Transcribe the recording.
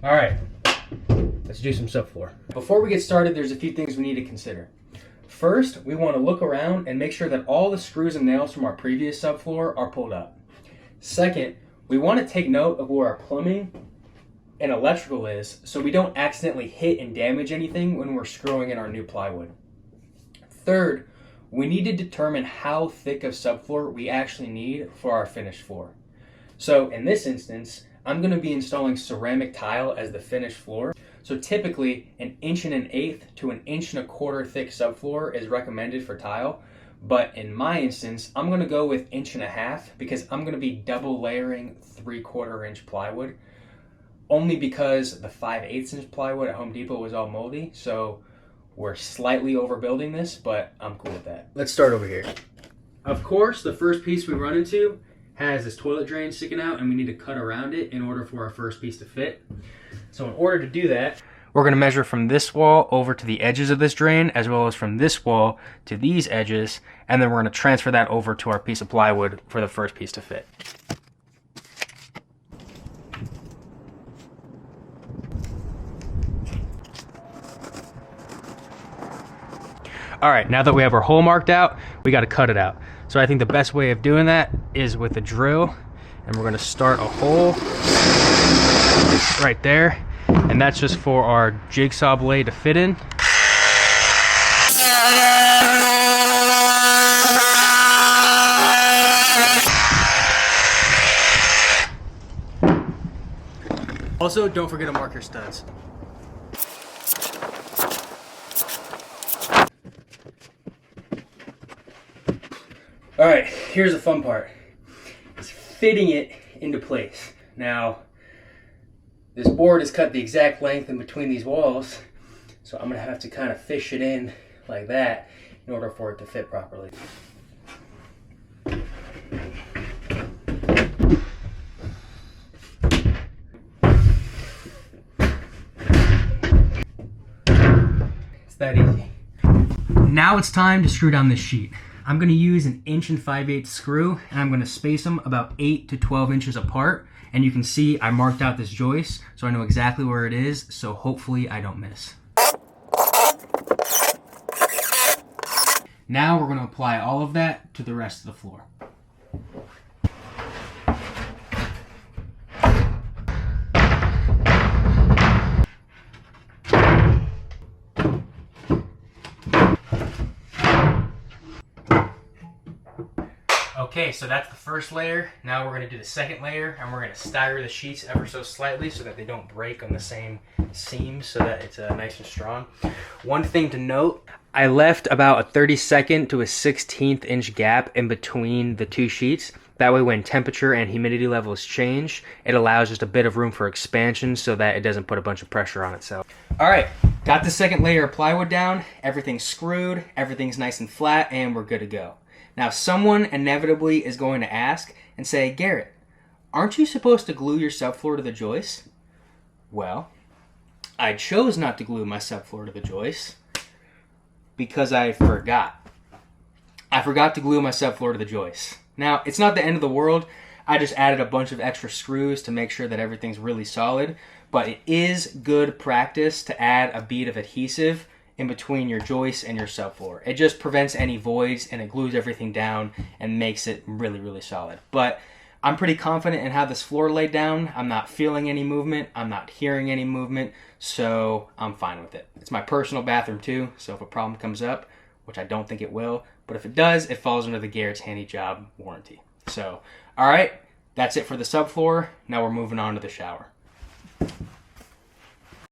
All right, let's do some subfloor. Before we get started, there's a few things we need to consider. First, we want to look around and make sure that all the screws and nails from our previous subfloor are pulled up. Second, we want to take note of where our plumbing and electrical is so we don't accidentally hit and damage anything when we're screwing in our new plywood. Third, we need to determine how thick of subfloor we actually need for our finished floor. So in this instance, I'm going to be installing ceramic tile as the finished floor. So typically 1 1/8 to 1 1/4 inch thick subfloor is recommended for tile. But in my instance, I'm going to go with 1.5 inch because I'm going to be double layering 3/4 inch plywood. Only because the 5/8 inch plywood at Home Depot was all moldy. So we're slightly overbuilding this, but I'm cool with that. Let's start over here. Of course, the first piece we run into has this toilet drain sticking out and we need to cut around it in order for our first piece to fit. So in order to do that, we're going to measure from this wall over to the edges of this drain, as well as from this wall to these edges, and then we're going to transfer that over to our piece of plywood for the first piece to fit. All right, now that we have our hole marked out, we got to cut it out. So I think the best way of doing that is with a drill, and we're going to start a hole right there, and that's just for our jigsaw blade to fit in. Also, don't forget to mark your studs. All right, here's the fun part. It's fitting it into place. Now, this board is cut the exact length in between these walls, so I'm gonna have to kind of fish it in like that in order for it to fit properly. It's that easy. Now it's time to screw down this sheet. I'm going to use an 1 5/8 inch screw, and I'm going to space them about 8 to 12 inches apart. And you can see I marked out this joist, so I know exactly where it is, so hopefully I don't miss. Now we're going to apply all of that to the rest of the floor. Okay, so that's the first layer. Now we're going to do the second layer, and we're going to stagger the sheets ever so slightly so that they don't break on the same seam, so that it's nice and strong. One thing to note, I left about a 32nd to a 1/16 inch gap in between the two sheets. That way when temperature and humidity levels change, it allows just a bit of room for expansion so that it doesn't put a bunch of pressure on itself. All right, got the second layer of plywood down, everything's screwed, everything's nice and flat, and we're good to go. Now, someone inevitably is going to ask and say, Garrett, aren't you supposed to glue your subfloor to the joist? Well, I chose not to glue my subfloor to the joist because I forgot. I forgot to glue my subfloor to the joist. Now, it's not the end of the world. I just added a bunch of extra screws to make sure that everything's really solid, but it is good practice to add a bead of adhesive in between your joist and your subfloor. It just prevents any voids and it glues everything down and makes it really, really solid. But I'm pretty confident in how this floor laid down. I'm not feeling any movement. I'm not hearing any movement, so I'm fine with it. It's my personal bathroom too, so if a problem comes up, which I don't think it will, but if it does, it falls under the Garrett's Handy Job warranty. So, all right, that's it for the subfloor. Now we're moving on to the shower.